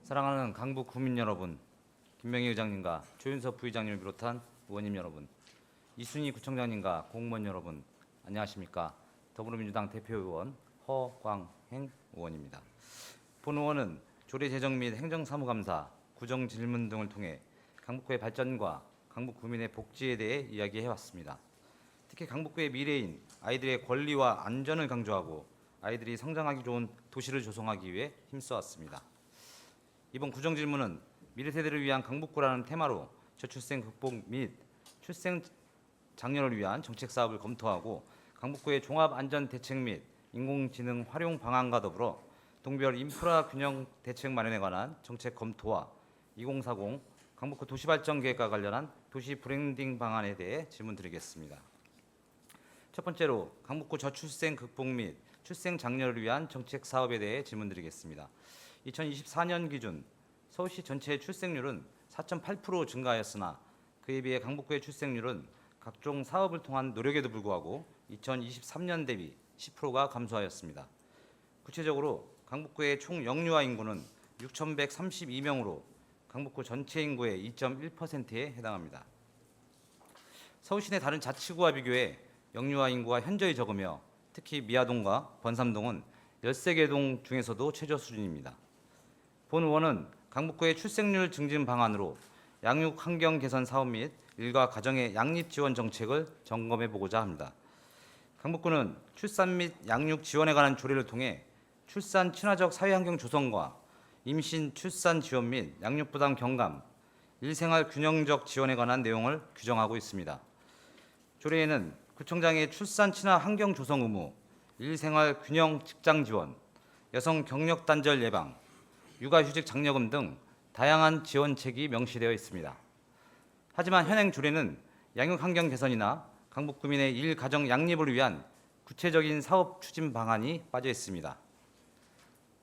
사랑하는 강북 구민 여러분, 김명희 의장님과 조윤석 부의장님을 비롯한 의원님 여러분, 이순희 구청장님과 공무원 여러분, 안녕하십니까? 더불어민주당 대표의원 허광행 의원입니다. 본 의원은 조례제정 및 행정사무감사, 구정질문 등을 통해 강북구의 발전과 강북 구민의 복지에 대해 이야기해왔습니다. 특히 강북구의 미래인 아이들의 권리와 안전을 강조하고 아이들이 성장하기 좋은 도시를 조성하기 위해 힘써왔습니다. 이번 구정질문은 미래 세대를 위한 강북구라는 테마로 저출생 극복 및 출생 장려를 위한 정책 사업을 검토하고 강북구의 종합 안전 대책 및 인공지능 활용 방안과 더불어 동별 인프라 균형 대책 마련에 관한 정책 검토와 2040 강북구 도시발전 계획과 관련한 도시 브랜딩 방안에 대해 질문드리겠습니다. 첫 번째로 강북구 저출생 극복 및 출생 장려를 위한 정책 사업에 대해 질문드리겠습니다. 2024년 기준 서울시 전체의 출생률은 4.8% 증가하였으나 그에 비해 강북구의 출생률은 각종 사업을 통한 노력에도 불구하고 2023년 대비 10%가 감소하였습니다. 구체적으로 강북구의 총 영유아 인구는 6,132명으로 강북구 전체 인구의 2.1%에 해당합니다. 서울시 내 다른 자치구와 비교해 영유아 인구가 현저히 적으며 특히 미아동과 번삼동은 13개 동 중에서도 최저 수준입니다. 본 의원은 강북구의 출생률 증진 방안으로 양육 환경 개선 사업 및 일가 가정의 양립 지원 정책을 점검해 보고자 합니다. 강북구는 출산 및 양육 지원에 관한 조례를 통해 출산 친화적 사회환경 조성과 임신 출산 지원 및 양육 부담 경감, 일생활 균형적 지원에 관한 내용을 규정하고 있습니다. 조례에는 구청장의 출산 친화 환경 조성 의무, 일생활 균형 직장 지원, 여성 경력 단절 예방, 육아휴직 장려금 등 다양한 지원책이 명시되어 있습니다. 하지만 현행 조례는 양육 환경 개선이나 강북 구민의 일가정 양립을 위한 구체적인 사업 추진 방안이 빠져 있습니다.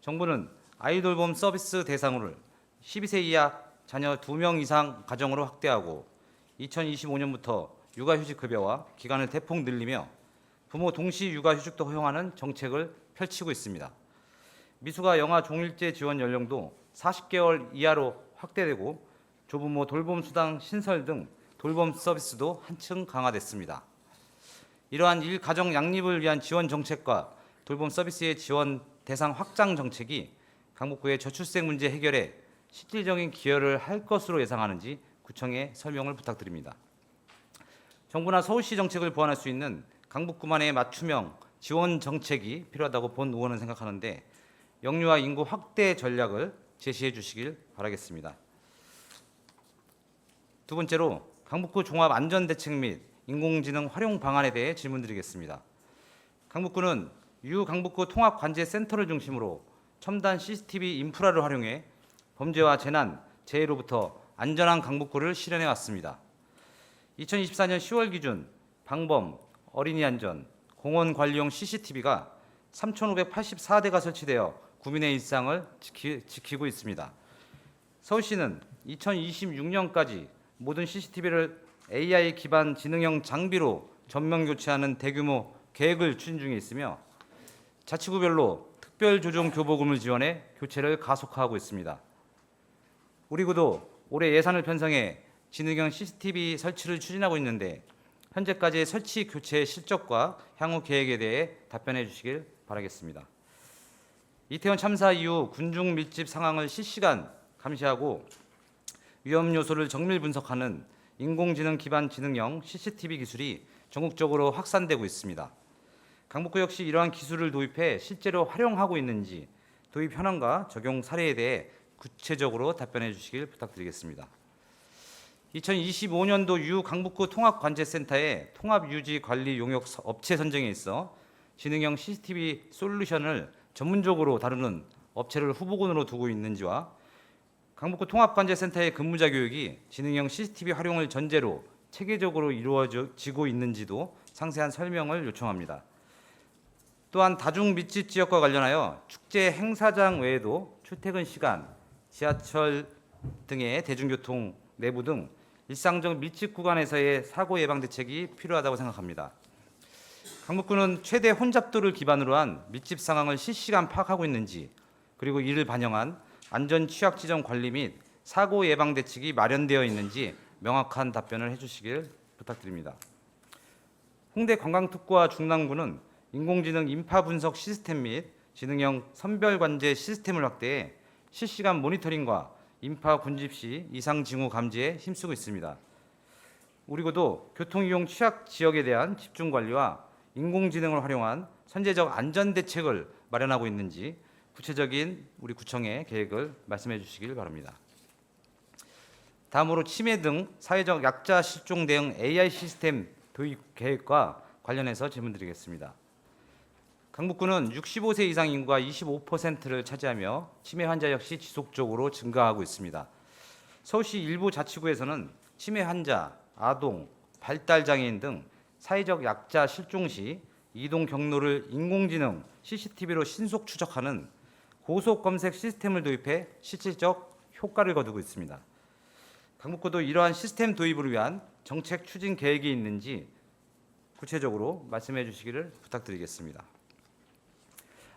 정부는 아이돌봄 서비스 대상을 12세 이하 자녀 2명 이상 가정으로 확대하고 2025년부터 육아휴직 급여와 기간을 대폭 늘리며 부모 동시 육아휴직도 허용하는 정책을 펼치고 있습니다. 미숙아 영아 종일제 지원 연령도 40개월 이하로 확대되고 조부모 돌봄 수당 신설 등 돌봄 서비스도 한층 강화됐습니다. 이러한 일가정 양립을 위한 지원 정책과 돌봄 서비스의 지원 대상 확장 정책이 강북구의 저출생 문제 해결에 실질적인 기여를 할 것으로 예상하는지 구청에 설명을 부탁드립니다. 정부나 서울시 정책을 보완할 수 있는 강북구만의 맞춤형 지원 정책이 필요하다고 본 의원은 생각하는데 영유아 인구 확대 전략을 제시해 주시길 바라겠습니다. 두 번째로 강북구 종합 안전 대책 및 인공지능 활용 방안에 대해 질문드리겠습니다. 강북구는 유강북구 통합관제센터를 중심으로 첨단 CCTV 인프라를 활용해 범죄와 재난, 재해로부터 안전한 강북구를 실현해 왔습니다. 2024년 10월 기준 방범, 어린이 안전, 공원 관리용 CCTV가 3,584대가 설치되어 구민의 일상을 지키고 있습니다. 서울시는 2026년까지 모든 CCTV를 AI 기반 지능형 장비로 전면 교체하는 대규모 계획을 추진 중에 있으며 자치구별로 특별조정 교보금을 지원해 교체를 가속화하고 있습니다. 우리 구도 올해 예산을 편성해 지능형 CCTV 설치를 추진하고 있는데 현재까지의 설치 교체 실적과 향후 계획에 대해 답변해 주시길 바라겠습니다. 이태원 참사 이후 군중 밀집 상황을 실시간 감시하고 위험 요소를 정밀 분석하는 인공지능 기반 지능형 CCTV 기술이 전국적으로 확산되고 있습니다. 강북구 역시 이러한 기술을 도입해 실제로 활용하고 있는지 도입 현황과 적용 사례에 대해 구체적으로 답변해 주시길 부탁드리겠습니다. 2025년도 유강북구 통합관제센터의 통합유지관리 용역 업체 선정에 있어 지능형 CCTV 솔루션을 전문적으로 다루는 업체를 후보군으로 두고 있는지와 강북구 통합관제센터의 근무자 교육이 지능형 CCTV 활용을 전제로 체계적으로 이루어지고 있는지도 상세한 설명을 요청합니다. 또한 다중 밀집 지역과 관련하여 축제 행사장 외에도 출퇴근 시간, 지하철 등의 대중교통 내부 등 일상적 밀집 구간에서의 사고 예방 대책이 필요하다고 생각합니다. 강북구는 최대 혼잡도를 기반으로 한 밀집 상황을 실시간 파악하고 있는지, 그리고 이를 반영한 안전 취약 지점 관리 및 사고 예방 대책이 마련되어 있는지 명확한 답변을 해주시길 부탁드립니다. 홍대 관광특구와 중랑구는 인공지능 인파 분석 시스템 및 지능형 선별 관제 시스템을 확대해 실시간 모니터링과 인파 군집 시 이상 징후 감지에 힘쓰고 있습니다. 우리 구도 교통이용 취약 지역에 대한 집중 관리와 인공지능을 활용한 선제적 안전 대책을 마련하고 있는지 구체적인 우리 구청의 계획을 말씀해 주시길 바랍니다. 다음으로 치매 등 사회적 약자 실종 대응 AI 시스템 도입 계획과 관련해서 질문드리겠습니다. 강북구는 65세 이상 인구가 25%를 차지하며 치매 환자 역시 지속적으로 증가하고 있습니다. 서울시 일부 자치구에서는 치매 환자, 아동, 발달장애인 등 사회적 약자 실종 시 이동 경로를 인공지능 CCTV로 신속 추적하는 고속 검색 시스템을 도입해 실질적 효과를 거두고 있습니다. 강북구도 이러한 시스템 도입을 위한 정책 추진 계획이 있는지 구체적으로 말씀해 주시기를 부탁드리겠습니다.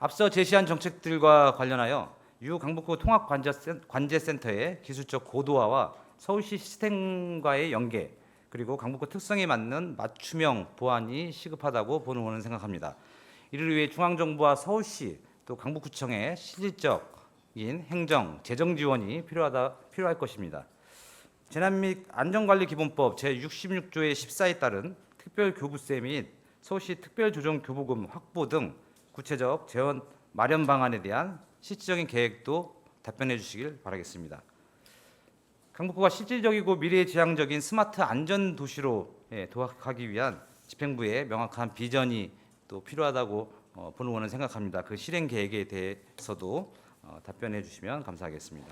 앞서 제시한 정책들과 관련하여 유 강북구 통합관제센터의 기술적 고도화와 서울시 시스템과의 연계, 그리고 강북구 특성에 맞는 맞춤형 보완이 시급하다고 보는 원은 생각합니다. 이를 위해 중앙정부와 서울시 또 강북구청의 실질적인 행정, 재정 지원이 필요할 것입니다. 재난 및 안전관리기본법 제66조의 14에 따른 특별교부세 및 서울시 특별조정교부금 확보 등 구체적 재원 마련 방안에 대한 실질적인 계획도 답변해 주시길 바라겠습니다. 강북구가 실질적이고 미래지향적인 스마트 안전 도시로 도약하기 위한 집행부의 명확한 비전이 또 필요하다고 보는 원은 생각합니다. 그 실행 계획에 대해서도 답변해 주시면 감사하겠습니다.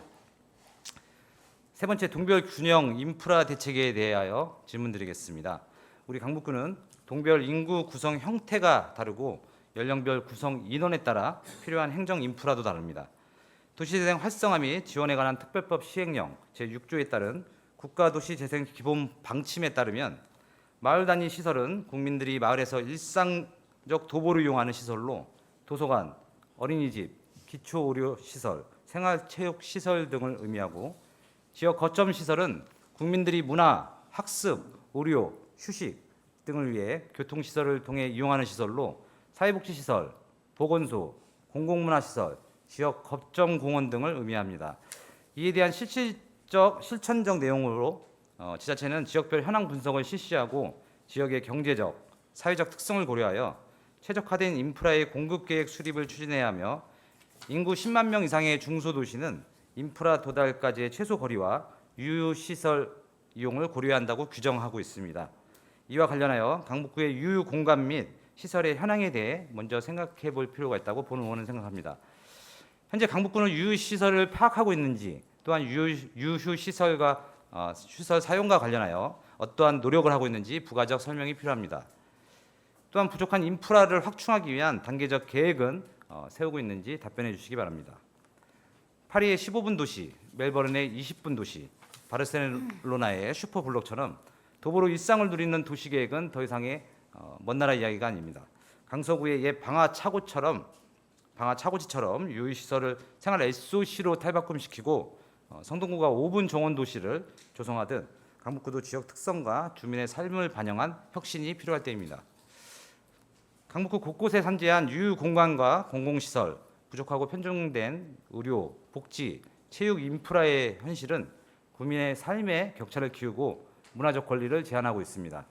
세 번째, 동별 균형 인프라 대책에 대하여 질문드리겠습니다. 우리 강북구는 동별 인구 구성 형태가 다르고 연령별 구성 인원에 따라 필요한 행정 인프라도 다릅니다. 도시재생 활성화 및 지원에 관한 특별법 시행령 제6조에 따른 국가도시재생 기본 방침에 따르면 마을 단위 시설은 국민들이 마을에서 일상적 도보를 이용하는 시설로 도서관, 어린이집, 기초의료시설, 생활체육시설 등을 의미하고 지역 거점 시설은 국민들이 문화, 학습, 의료, 휴식 등을 위해 교통시설을 통해 이용하는 시설로 사회복지시설, 보건소, 공공문화시설, 지역 거점공원 등을 의미합니다. 이에 대한 실천적 내용으로 지자체는 지역별 현황 분석을 실시하고 지역의 경제적, 사회적 특성을 고려하여 최적화된 인프라의 공급계획 수립을 추진해야 하며 인구 10만 명 이상의 중소도시는 인프라 도달까지의 최소 거리와 유유시설 이용을 고려해야 한다고 규정하고 있습니다. 이와 관련하여 강북구의 유유 공간 및 시설의 현황에 대해 먼저 생각해 볼 필요가 있다고 보는 원은 생각합니다. 현재 강북구는 유유시설을 파악하고 있는지, 또한 유휴시설과 시설 사용과 관련하여 어떠한 노력을 하고 있는지 부가적 설명이 필요합니다. 또한 부족한 인프라를 확충하기 위한 단계적 계획은 세우고 있는지 답변해 주시기 바랍니다. 파리의 15분 도시, 멜버른의 20분 도시, 바르셀로나의 슈퍼블록처럼 도보로 일상을 누리는 도시계획은 더 이상의 먼 나라 이야기가 아닙니다. 강서구의 옛 방화차고지처럼 유휴시설을 생활 SOC로 탈바꿈시키고 성동구가 5분 정원 도시를 조성하듯 강북구도 지역 특성과 주민의 삶을 반영한 혁신이 필요할 때입니다. 강북구 곳곳에 산재한 유휴 공간과 공공시설, 부족하고 편중된 의료, 복지, 체육 인프라의 현실은 국민의 삶의 격차를 키우고 문화적 권리를 제한하고 있습니다.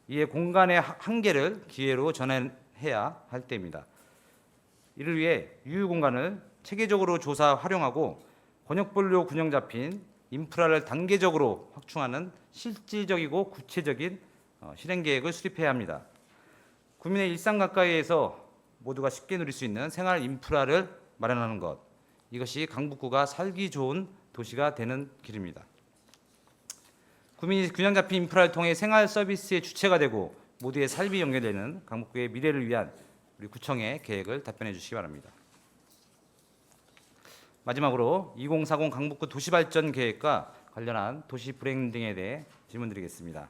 이에 공간의 한계를 기회로 전환해야 할 때입니다. 이를 위해 유휴 공간을 체계적으로 조사 활용하고 권역별로 균형 잡힌 인프라를 단계적으로 확충하는 실질적이고 구체적인 실행 계획을 수립해야 합니다. 국민의 일상 가까이에서 모두가 쉽게 누릴 수 있는 생활 인프라를 마련하는 것, 이것이 강북구가 살기 좋은 도시가 되는 길입니다. 국민이 균형 잡힌 인프라를 통해 생활 서비스의 주체가 되고 모두의 삶이 연결되는 강북구의 미래를 위한 우리 구청의 계획을 답변해 주시기 바랍니다. 마지막으로 2040 강북구 도시발전 계획과 관련한 도시 브랜딩에 대해 질문드리겠습니다.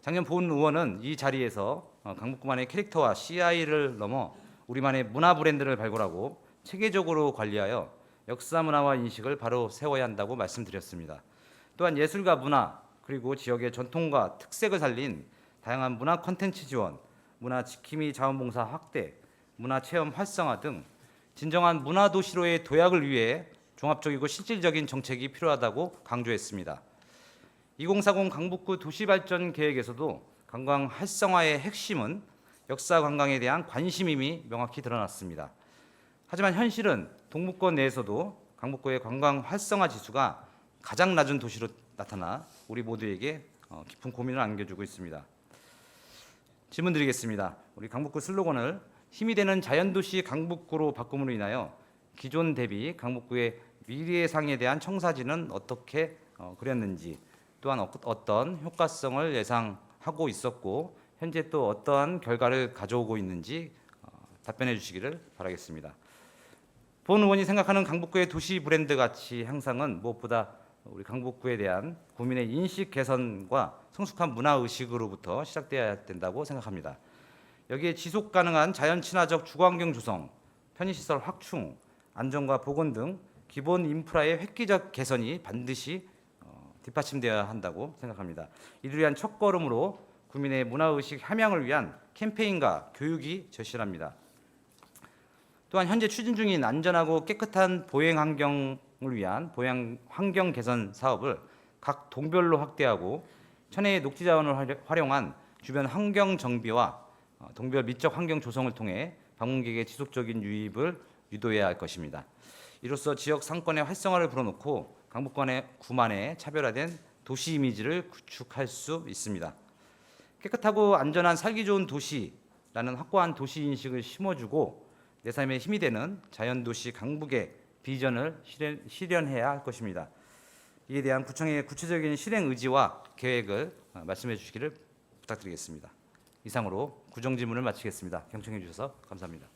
작년 본 의원은 이 자리에서 강북구만의 캐릭터와 CI를 넘어 우리만의 문화 브랜드를 발굴하고 체계적으로 관리하여 역사 문화와 인식을 바로 세워야 한다고 말씀드렸습니다. 또한 예술과 문화 그리고 지역의 전통과 특색을 살린 다양한 문화 콘텐츠 지원, 문화 지킴이 자원봉사 확대, 문화 체험 활성화 등 진정한 문화 도시로의 도약을 위해 종합적이고 실질적인 정책이 필요하다고 강조했습니다. 2040 강북구 도시발전 계획에서도 관광 활성화의 핵심은 역사 관광에 대한 관심임이 명확히 드러났습니다. 하지만 현실은 동북권 내에서도 강북구의 관광 활성화 지수가 가장 낮은 도시로 나타나 우리 모두에게 깊은 고민을 안겨주고 있습니다. 질문 드리겠습니다. 우리 강북구 슬로건을 힘이 되는 자연도시 강북구로 바꿈으로 인하여 기존 대비 강북구의 미래상에 대한 청사진은 어떻게 그렸는지, 또한 어떤 효과성을 예상하고 있었고 현재 또 어떠한 결과를 가져오고 있는지 답변해 주시기를 바라겠습니다. 본 의원이 생각하는 강북구의 도시 브랜드 가치 향상은 무엇보다 우리 강북구에 대한 국민의 인식 개선과 성숙한 문화 의식으로부터 시작되어야 된다고 생각합니다. 여기에 지속 가능한 자연 친화적 주거환경 조성, 편의시설 확충, 안전과 보건 등 기본 인프라의 획기적 개선이 반드시 뒷받침되어야 한다고 생각합니다. 이를 위한 첫걸음으로 국민의 문화의식 함양을 위한 캠페인과 교육이 절실합니다. 또한 현재 추진 중인 안전하고 깨끗한 보행 환경을 위한 보행 환경 개선 사업을 각 동별로 확대하고 천혜의 녹지 자원을 활용한 주변 환경 정비와 동별 미적 환경 조성을 통해 방문객의 지속적인 유입을 유도해야 할 것입니다. 이로써 지역 상권의 활성화를 불어넣고 강북구만의 차별화된 도시 이미지를 구축할 수 있습니다. 깨끗하고 안전한 살기 좋은 도시라는 확고한 도시 인식을 심어주고 내 삶에 힘이 되는 자연도시 강북의 비전을 실현해야 할 것입니다. 이에 대한 구청의 구체적인 실행 의지와 계획을 말씀해 주시기를 부탁드리겠습니다. 이상으로 구정질문을 마치겠습니다. 경청해 주셔서 감사합니다.